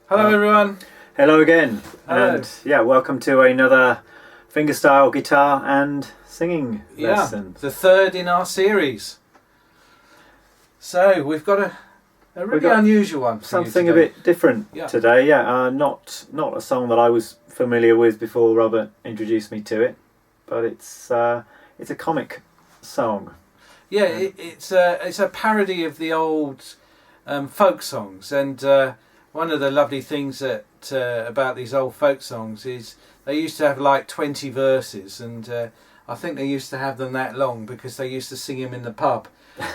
Hello everyone. Hello again. Hello. And yeah, welcome to another fingerstyle guitar and singing lesson. The third in our series. So we've got a really unusual one. Something a bit different today. Yeah, not a song that I was familiar with before Robert introduced me to it, but it's a comic song. Yeah, it's a parody of the old folk songs, and one of the lovely things that about these old folk songs is they used to have like 20 verses, and I think they used to have them that long because they used to sing them in the pub,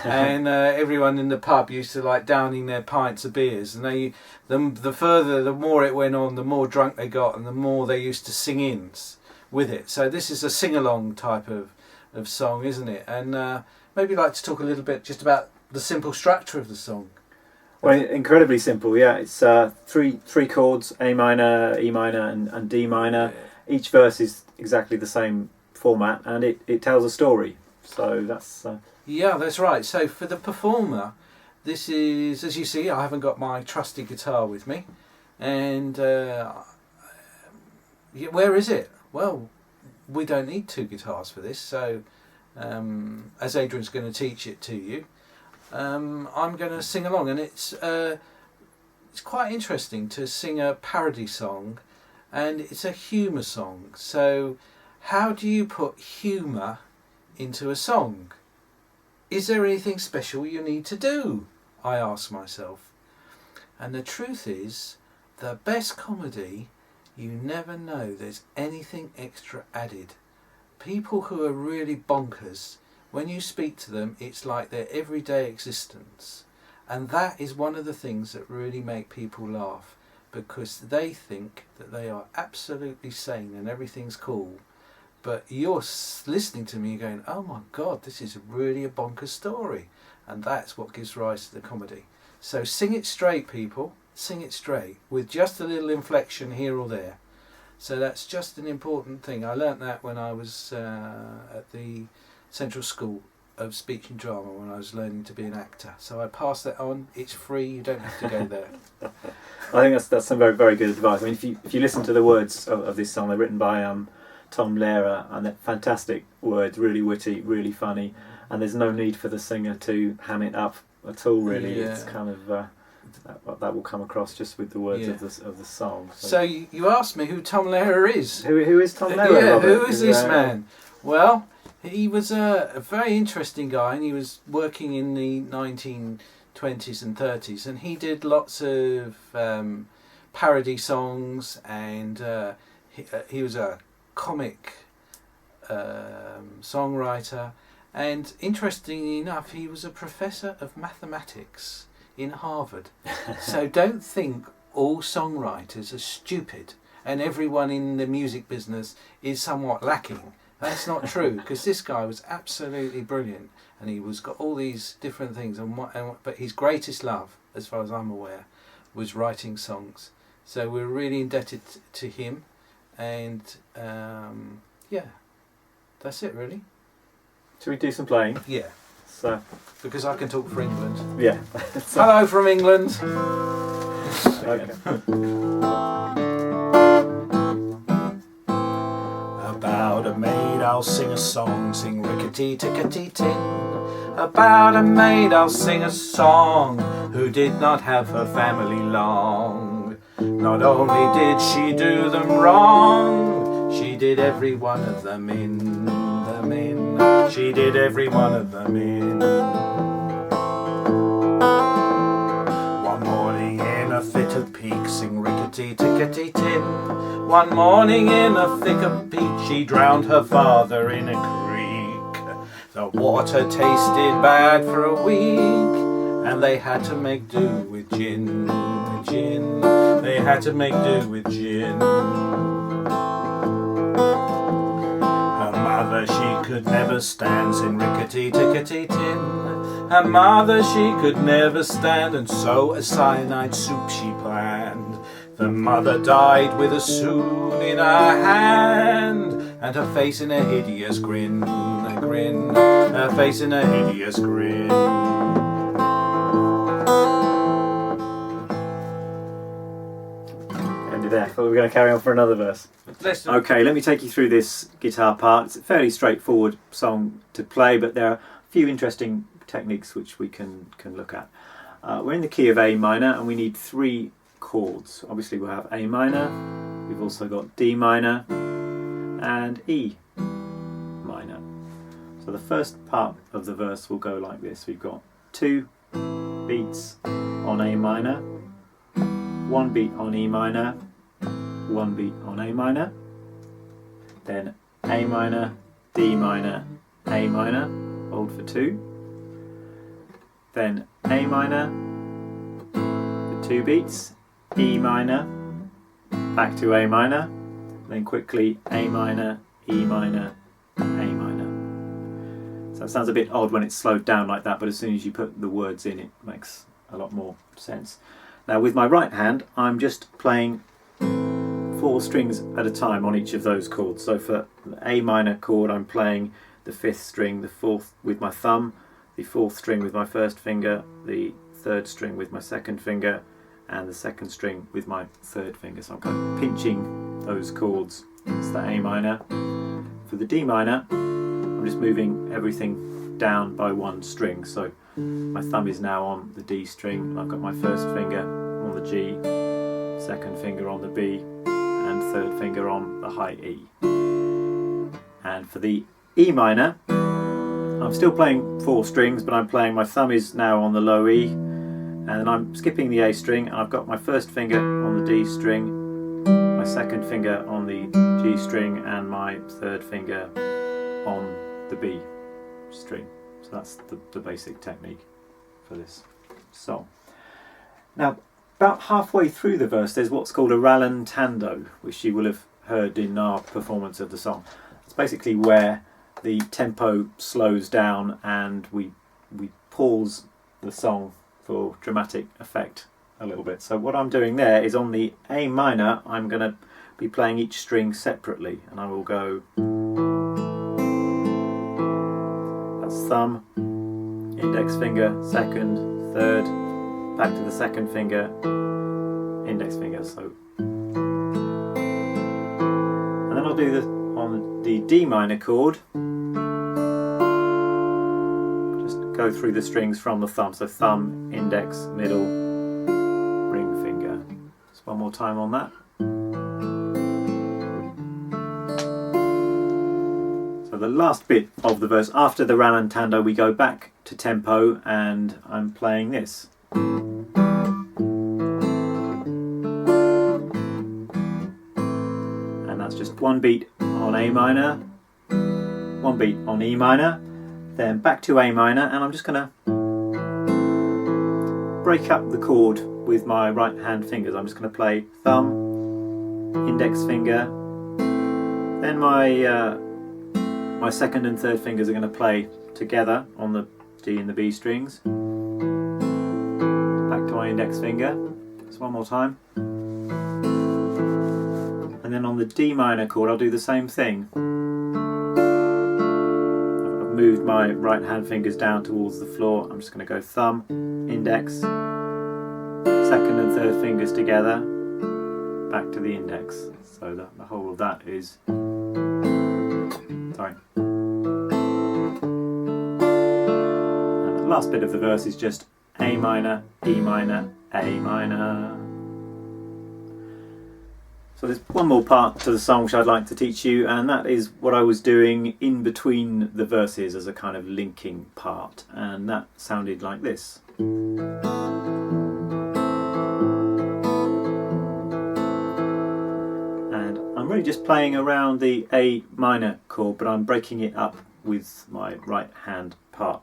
and everyone in the pub used to like downing their pints of beers, and the more it went on, the more drunk they got, and the more they used to sing in with it. So this is a sing-along type of song, isn't it? And maybe you'd like to talk a little bit just about the simple structure of the song. Well, incredibly simple, yeah. It's three chords, A minor, E minor and D minor. Yeah. Each verse is exactly the same format, and it tells a story. So that's... Yeah, that's right. So for the performer, this is, as you see, I haven't got my trusty guitar with me. And where is it? Well, we don't need two guitars for this, so as Adrian's going to teach it to you, I'm going to sing along, and it's quite interesting to sing a parody song, and it's a humour song. So how do you put humour into a song? Is there anything special you need to do? I ask myself. And the truth is, the best comedy, you never know there's anything extra added. People who are really bonkers, when you speak to them, it's like their everyday existence. And that is one of the things that really make people laugh, because they think that they are absolutely sane and everything's cool. But you're listening to me going, oh my God, this is really a bonkers story. And that's what gives rise to the comedy. So sing it straight, people. Sing it straight, with just a little inflection here or there. So that's just an important thing. I learnt that when I was at the Central School of Speech and Drama, when I was learning to be an actor. So I passed that on. It's free. You don't have to go there. I think that's some very, very good advice. I mean, if you listen to the words of this song, they're written by Tom Lehrer, and they're fantastic words, really witty, really funny, and there's no need for the singer to ham it up at all, really. Yeah. It's kind of... that will come across just with the words of the song. So you asked me who Tom Lehrer is. Who is Tom Lehrer? Yeah, who is this man? Well, he was a very interesting guy, and he was working in the 1920s and 30s, and he did lots of parody songs, and he was a comic songwriter, and interestingly enough, he was a professor of mathematics in Harvard. So don't think all songwriters are stupid and everyone in the music business is somewhat lacking. That's not true, because this guy was absolutely brilliant, and he was got all these different things, but his greatest love, as far as I'm aware, was writing songs. So we're really indebted to him, and that's it really. Should we do some playing? Yeah. So, because I can talk for England. Yeah. Hello from England. Okay. About a maid I'll sing a song, sing Rickety Tickety Tin. About a maid I'll sing a song, who did not have her family long. Not only did she do them wrong, she did every one of them in. She did every one of them in. One morning in a fit of pique, sing Rickety Tickety Tin. One morning in a thick of pique, she drowned her father in a creek. The water tasted bad for a week, and they had to make do with gin. They had to make do with gin. Mother she could never stand, sing Rickety Tickety Tin. Her mother she could never stand, and so a cyanide soup she planned. The mother died with a spoon in her hand, and her face in a hideous grin, her face in a hideous grin. thought we were going to carry on for another verse. Okay, let me take you through this guitar part. It's a fairly straightforward song to play, but there are a few interesting techniques which we can look at. We're in the key of A minor, and we need 3 chords. Obviously we'll have A minor, we've also got D minor and E minor. So the first part of the verse will go like this. We've got 2 beats on A minor, 1 beat on E minor, 1 beat on A minor, then A minor, D minor, A minor, hold for 2, then A minor, the 2 beats, E minor, back to A minor, then quickly A minor, E minor, A minor. So it sounds a bit odd when it's slowed down like that, but as soon as you put the words in, it makes a lot more sense. Now with my right hand, I'm just playing 4 strings at a time on each of those chords. So for the A minor chord, I'm playing the 5th string, the 4th with my thumb, the 4th string with my 1st finger, the 3rd string with my 2nd finger, and the 2nd string with my 3rd finger. So I'm kind of pinching those chords. It's the A minor. For the D minor, I'm just moving everything down by 1 string. So my thumb is now on the D string, I've got my 1st finger on the G, 2nd finger on the B, and 3rd finger on the high E. And for the E minor, I'm still playing 4 strings, but I'm playing, my thumb is now on the low E, and I'm skipping the A string, and I've got my 1st finger on the D string, my 2nd finger on the G string, and my 3rd finger on the B string. So that's the basic technique for this song. Now, about halfway through the verse, there's what's called a Rallentando, which you will have heard in our performance of the song. It's basically where the tempo slows down and we pause the song for dramatic effect a little bit. So what I'm doing there is on the A minor, I'm going to be playing each string separately, and I will go, that's thumb, index finger, 2nd, 3rd, back to the 2nd finger, index finger. So, and then I'll do this on the D minor chord. Just go through the strings from the thumb. So thumb, index, middle, ring finger. Just one more time on that. So the last bit of the verse, after the Rallentando, we go back to tempo, and I'm playing this. And that's just 1 beat on A minor, 1 beat on E minor, then back to A minor, and I'm just going to break up the chord with my right hand fingers. I'm just going to play thumb, index finger, then my 2nd and 3rd fingers are going to play together on the D and the B strings. Back to my index finger, just one more time. And then on the D minor chord, I'll do the same thing. I've moved my right hand fingers down towards the floor. I'm just going to go thumb, index, 2nd and 3rd fingers together, back to the index. So the whole of that is, sorry. And the last bit of the verse is just A minor, E minor, A minor. So there's one more part to the song which I'd like to teach you, and that is what I was doing in between the verses as a kind of linking part, and that sounded like this. And I'm really just playing around the A minor chord, but I'm breaking it up with my right hand part.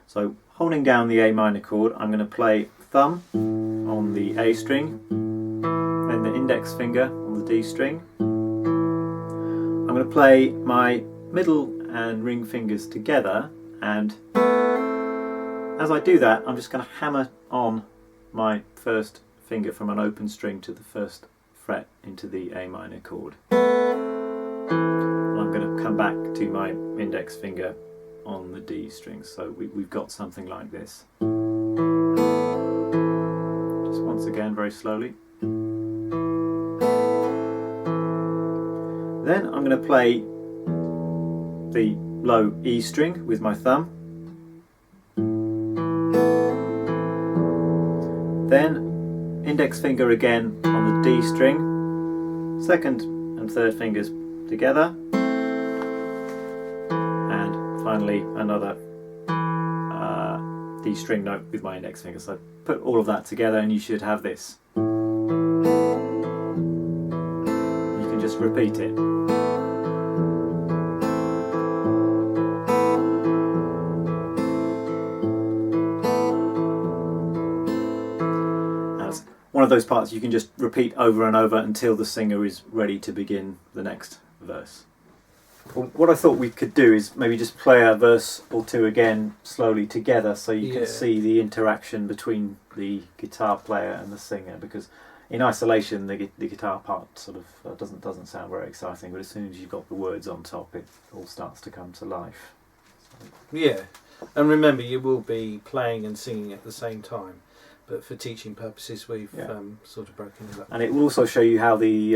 So holding down the A minor chord, I'm going to play thumb on the A string, then the index finger on the D string. I'm going to play my middle and ring fingers together, and as I do that, I'm just going to hammer on my 1st finger from an open string to the 1st fret into the A minor chord. And I'm going to come back to my index finger on the D string. So we've got something like this. Just once again, very slowly. Then I'm going to play the low E string with my thumb. Then index finger again on the D string, second and third fingers together, and finally another D string note with my index finger. So put all of that together and you should have this. You can just repeat it. That's one of those parts you can just repeat over and over until the singer is ready to begin the next verse. Well, what I thought we could do is maybe just play a verse or two again slowly together, so you can see the interaction between the guitar player and the singer, because in isolation the guitar part sort of doesn't sound very exciting, but as soon as you've got the words on top it all starts to come to life. Yeah, and remember you will be playing and singing at the same time, but for teaching purposes we've sort of broken it up. And it will also show you how the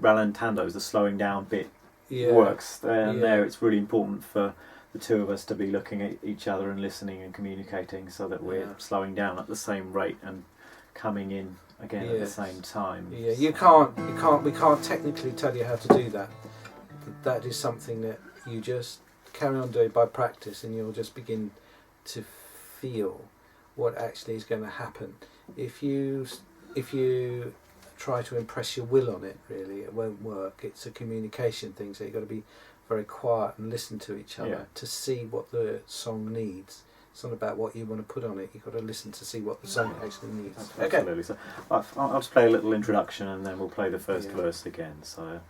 Rallentandos, the slowing down bit, works. There it's really important for the two of us to be looking at each other and listening and communicating, so that we're slowing down at the same rate and coming in again at the same time. Yeah, we can't technically tell you how to do that. That is something that you just carry on doing by practice, and you'll just begin to feel what actually is going to happen. If you try to impress your will on it, really, it won't work. It's a communication thing, so you've got to be very quiet and listen to each other to see what the song needs. It's not about what you want to put on it, you've got to listen to see what the song actually needs. Absolutely. So I'll just play a little introduction and then we'll play the first verse again. So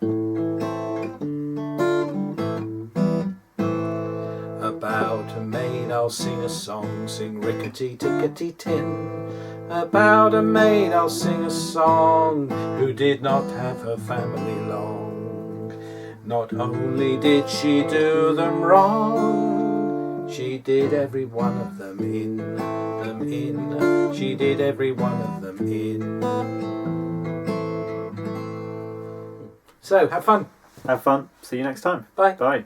about a maid I'll sing a song, sing rickety tickety tin. About a maid I'll sing a song, who did not have her family long. Not only did she do them wrong, she did every one of them in. She did every one of them in. So, have fun. Have fun. See you next time. Bye. Bye.